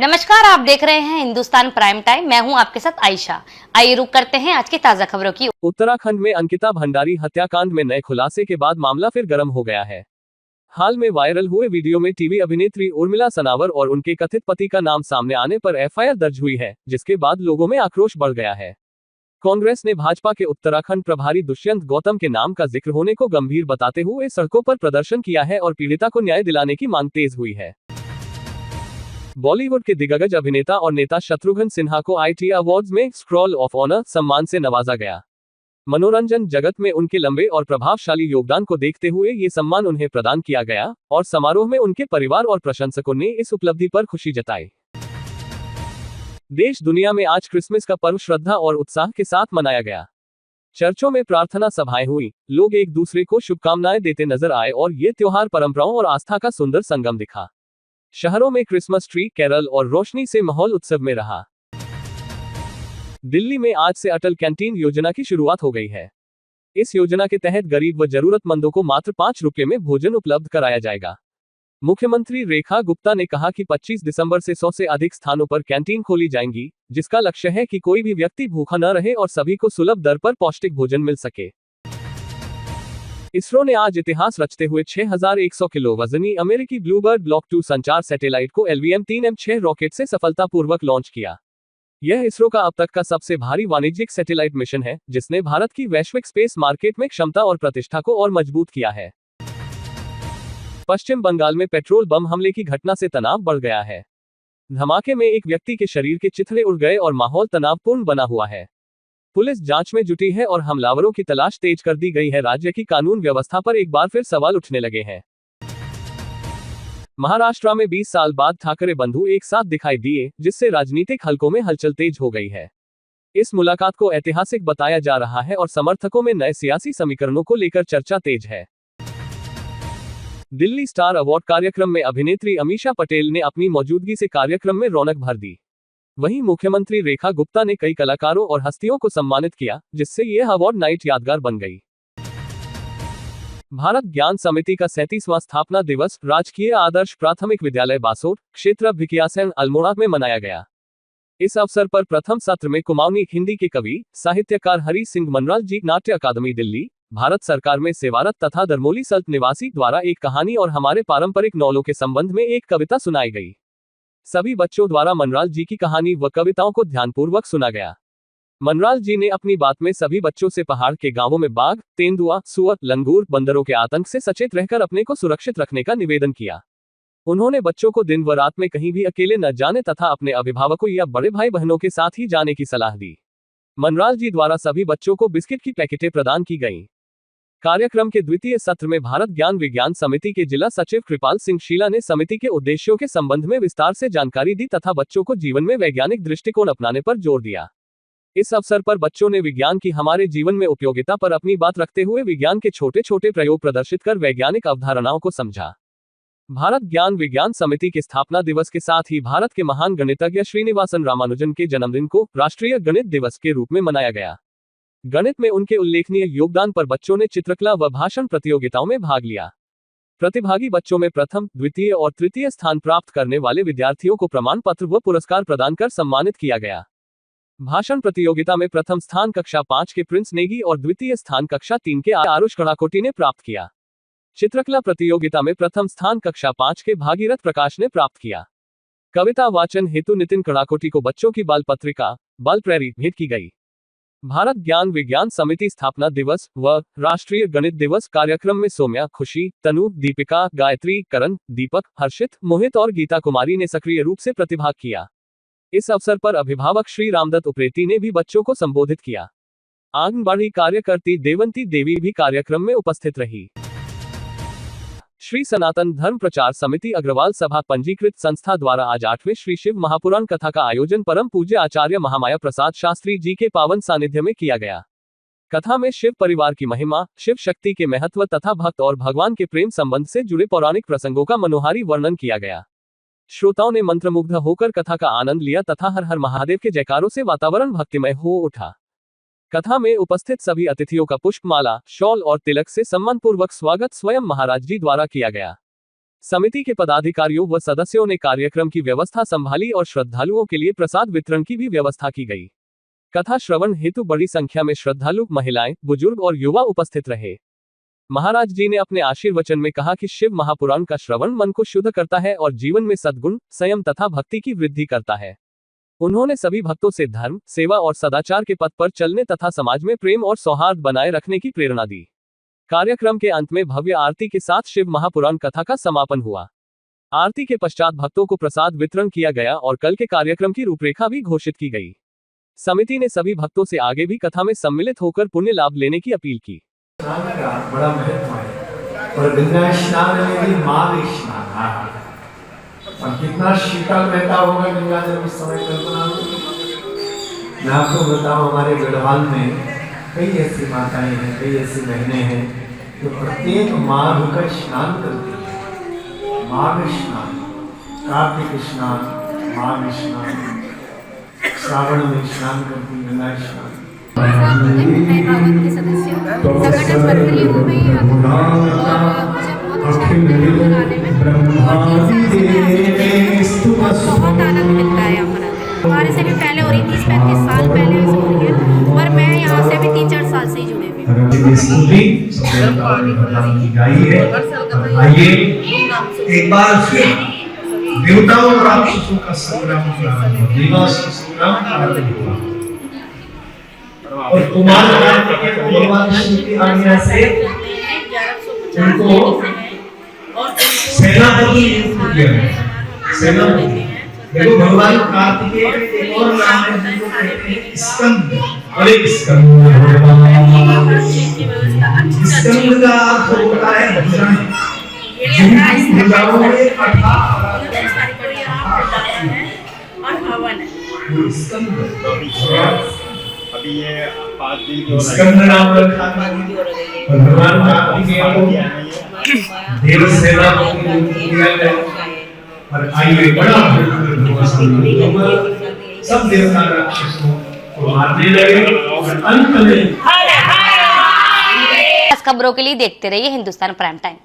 नमस्कार, आप देख रहे हैं हिंदुस्तान प्राइम टाइम। मैं हूं आपके साथ आयशा। आइए रुक करते हैं आज की ताजा खबरों की। उत्तराखंड में अंकिता भंडारी हत्याकांड में नए खुलासे के बाद मामला फिर गर्म हो गया है। हाल में वायरल हुए वीडियो में टीवी अभिनेत्री उर्मिला सनावर और उनके कथित पति का नाम सामने आने पर एफआईआर दर्ज हुई है, जिसके बाद लोगों में आक्रोश बढ़ गया है। कांग्रेस ने भाजपा के उत्तराखंड प्रभारी दुष्यंत गौतम के नाम का जिक्र होने को गंभीर बताते हुए सड़कों पर प्रदर्शन किया है और पीड़िता को न्याय दिलाने की मांग तेज हुई है। बॉलीवुड के दिग्गज अभिनेता और नेता शत्रुघ्न सिन्हा को आईटी अवार्ड्स में स्क्रॉल ऑफ ऑनर सम्मान से नवाजा गया। मनोरंजन जगत में उनके लंबे और प्रभावशाली योगदान को देखते हुए ये सम्मान उन्हें प्रदान किया गया और समारोह में उनके परिवार और प्रशंसकों ने इस उपलब्धि पर खुशी जताई। देश दुनिया में आज क्रिसमस का पर्व श्रद्धा और उत्साह के साथ मनाया गया। चर्चों में प्रार्थना सभाएं हुई, लोग एक दूसरे को शुभकामनाएं देते नजर आए और ये त्योहार परंपराओं और आस्था का सुंदर संगम दिखा। शहरों में क्रिसमस ट्री, कैरल और रोशनी से माहौल उत्सव में रहा। दिल्ली में आज से अटल कैंटीन योजना की शुरुआत हो गई है। इस योजना के तहत गरीब व जरूरतमंदों को मात्र 5 रुपये में भोजन उपलब्ध कराया जाएगा। मुख्यमंत्री रेखा गुप्ता ने कहा कि 25 दिसंबर से 100 से अधिक स्थानों पर कैंटीन खोली जाएंगी, जिसका लक्ष्य है कि कोई भी व्यक्ति भूखा न रहे और सभी को सुलभ दर पर पौष्टिक भोजन मिल सके। इसरो ने आज इतिहास रचते हुए 6100 किलो वजनी अमेरिकी ब्लूबर्ड ब्लॉक 2 संचार सैटेलाइट को LVM-3M6 रॉकेट से सफलतापूर्वक लॉन्च किया। यह इसरो का अब तक का सबसे भारी वाणिज्यिक सैटेलाइट मिशन है, जिसने भारत की वैश्विक स्पेस मार्केट में क्षमता और प्रतिष्ठा को और मजबूत किया है। पश्चिम बंगाल में पेट्रोल बम हमले की घटना से तनाव बढ़ गया है। धमाके में एक व्यक्ति के शरीर के चिथड़े उड़ गए और माहौल तनावपूर्ण बना हुआ है। पुलिस जांच में जुटी है और हमलावरों की तलाश तेज कर दी गई है। राज्य की कानून व्यवस्था पर एक बार फिर सवाल उठने लगे हैं। महाराष्ट्र में 20 साल बाद ठाकरे बंधु एक साथ दिखाई दिए, जिससे राजनीतिक हलकों में हलचल तेज हो गई है। इस मुलाकात को ऐतिहासिक बताया जा रहा है और समर्थकों में नए सियासी समीकरणों को लेकर चर्चा तेज है। दिल्ली स्टार अवार्ड कार्यक्रम में अभिनेत्री अमीषा पटेल ने अपनी मौजूदगी से कार्यक्रम में रौनक भर दी। वहीं मुख्यमंत्री रेखा गुप्ता ने कई कलाकारों और हस्तियों को सम्मानित किया, जिससे यह अवार्ड नाइट यादगार बन गई। भारत ज्ञान समिति का 37वां स्थापना दिवस राजकीय आदर्श प्राथमिक विद्यालय बासोट, क्षेत्र भिकियासैन, अल्मोड़ा में मनाया गया। इस अवसर पर प्रथम सत्र में कुमाऊनी हिंदी के कवि साहित्यकार हरि सिंह मनराल जी, नाट्य अकादमी दिल्ली, भारत सरकार में सेवारत तथा दरमोली सल्त निवासी द्वारा एक कहानी और हमारे पारंपरिक नौलों के संबंध में एक कविता सुनाई गई। सभी बच्चों द्वारा मनराल जी की कहानी व कविताओं को ध्यानपूर्वक सुना गया। मनराल जी ने अपनी बात में सभी बच्चों से पहाड़ के गांवों में बाघ, तेंदुआ, सुअर, लंगूर, बंदरों के आतंक से सचेत रहकर अपने को सुरक्षित रखने का निवेदन किया। उन्होंने बच्चों को दिन व रात में कहीं भी अकेले न जाने तथा अपने अभिभावकों या बड़े भाई बहनों के साथ ही जाने की सलाह दी। मनराल जी द्वारा सभी बच्चों को बिस्किट की पैकेटें प्रदान की गईं। कार्यक्रम के द्वितीय सत्र में भारत ज्ञान विज्ञान समिति के जिला सचिव कृपाल सिंह शीला ने समिति के उद्देश्यों के संबंध में विस्तार से जानकारी दी तथा बच्चों को जीवन में वैज्ञानिक दृष्टिकोण अपनाने पर जोर दिया। इस अवसर पर बच्चों ने विज्ञान की हमारे जीवन में उपयोगिता पर अपनी बात रखते हुए विज्ञान के छोटे छोटे प्रयोग प्रदर्शित कर वैज्ञानिक अवधारणाओं को समझा। भारत ज्ञान विज्ञान समिति के स्थापना दिवस के साथ ही भारत के महान गणितज्ञ श्रीनिवासन रामानुजन के जन्मदिन को राष्ट्रीय गणित दिवस के रूप में मनाया गया। गणित में उनके उल्लेखनीय योगदान पर बच्चों ने चित्रकला व भाषण प्रतियोगिताओं में भाग लिया। प्रतिभागी बच्चों में प्रथम, द्वितीय और तृतीय स्थान प्राप्त करने वाले विद्यार्थियों को प्रमाण पत्र व पुरस्कार प्रदान कर सम्मानित किया गया। भाषण प्रतियोगिता में प्रथम स्थान कक्षा 5 के प्रिंस नेगी और द्वितीय स्थान कक्षा 3 के आरुष कड़ाकोटी ने प्राप्त किया। चित्रकला प्रतियोगिता में प्रथम स्थान कक्षा 5 के भागीरथ प्रकाश ने प्राप्त किया। कविता वाचन हेतु नितिन कड़ाकोटी को बच्चों की बाल पत्रिका बाल प्रेरी भेंट की गई। भारत ज्ञान विज्ञान समिति स्थापना दिवस व राष्ट्रीय गणित दिवस कार्यक्रम में सौम्या, खुशी, तनु, दीपिका, गायत्री, करण, दीपक, हर्षित, मोहित और गीता कुमारी ने सक्रिय रूप से प्रतिभाग किया। इस अवसर पर अभिभावक श्री रामदत्त उप्रेती ने भी बच्चों को संबोधित किया। आंगनबाड़ी कार्यकर्ती देवंती देवी भी कार्यक्रम में उपस्थित रही। श्री सनातन धर्म प्रचार समिति अग्रवाल सभा पंजीकृत संस्था द्वारा आज 8वें श्री शिव महापुराण कथा का आयोजन परम पूज्य आचार्य महामाया प्रसाद शास्त्री जी के पावन सानिध्य में किया गया। कथा में शिव परिवार की महिमा, शिव शक्ति के महत्व तथा भक्त और भगवान के प्रेम संबंध से जुड़े पौराणिक प्रसंगों का मनोहारी वर्णन किया गया। श्रोताओं ने मंत्रमुग्ध होकर कथा का आनंद लिया तथा हर हर महादेव के जयकारों से वातावरण भक्तिमय हो उठा। कथा में उपस्थित सभी अतिथियों का पुष्पमाला, शॉल और तिलक से सम्मानपूर्वक स्वागत स्वयं महाराज जी द्वारा किया गया। समिति के पदाधिकारियों व सदस्यों ने कार्यक्रम की व्यवस्था संभाली और श्रद्धालुओं के लिए प्रसाद वितरण की भी व्यवस्था की गई। कथा श्रवण हेतु बड़ी संख्या में श्रद्धालु, महिलाएं, बुजुर्ग और युवा उपस्थित रहे। महाराज जी ने अपने आशीर्वचन में कहा कि शिव महापुराण का श्रवण मन को शुद्ध करता है और जीवन में सद्गुण, संयम तथा भक्ति की वृद्धि करता है। उन्होंने सभी भक्तों से धर्म, सेवा और सदाचार के पथ पर चलने तथा समाज में प्रेम और सौहार्द बनाए रखने की प्रेरणा दी। कार्यक्रम के अंत में भव्य आरती के साथ शिव महापुराण कथा का समापन हुआ। आरती के पश्चात भक्तों को प्रसाद वितरण किया गया और कल के कार्यक्रम की रूपरेखा भी घोषित की गई। समिति ने सभी भक्तों से आगे भी कथा में सम्मिलित होकर पुण्य लाभ लेने की अपील की। स्नान का बड़ा महत्व है और गंगा स्नान में भी माघ स्नान, और कितना शीतल रहता होगा गंगा जल उस समय, कल्पना। मैं आपको बताऊं, हमारे गढ़वाल में कई ऐसी माताएं हैं, कई ऐसी बहनें हैं जो प्रत्येक माघ का स्नान करती है। माघ स्नान, कार्तिक स्नान, माघ स्नान, श्रावण में स्नान करती, गंगा स्नान। मैं भागवत के सदस्य संगठन फरवरी में यहाँ और मुझे बहुत अच्छा लगाने में बहुत आनंद मिलता है। हमारे से भी पहले हो रही 30-35 साल पहले ऐसे हो रही है, और मैं यहाँ से भी 3-4 साल से ही जुड़े हुई हूँ। आइए एक बार फिर देवताओं और राक्षसों का संग्राम प्रारंभ हुआ, देवासुर संग्राम प्रारंभ हुआ, और कुमार भगवान शिव की आज्ञा से उनको सेनापति नियुक्त किया गया। सेनापति देखो, भगवान कार्तिकेय के एक और नाम है जिसको कहते हैं स्कंद। अरे स्कंद का अर्थ होता है भुजन। जिनकी भुजाओं में 18 अभी ये 5 दिन की स्कंद नाम रखा था। भगवान कार्तिकेय को देवसेना दिया गया। और आइए बड़ा सब देवता राक्षसों को मारने लगे और अंत में खबरों के लिए देखते रहिए हिंदुस्तान प्राइम टाइम।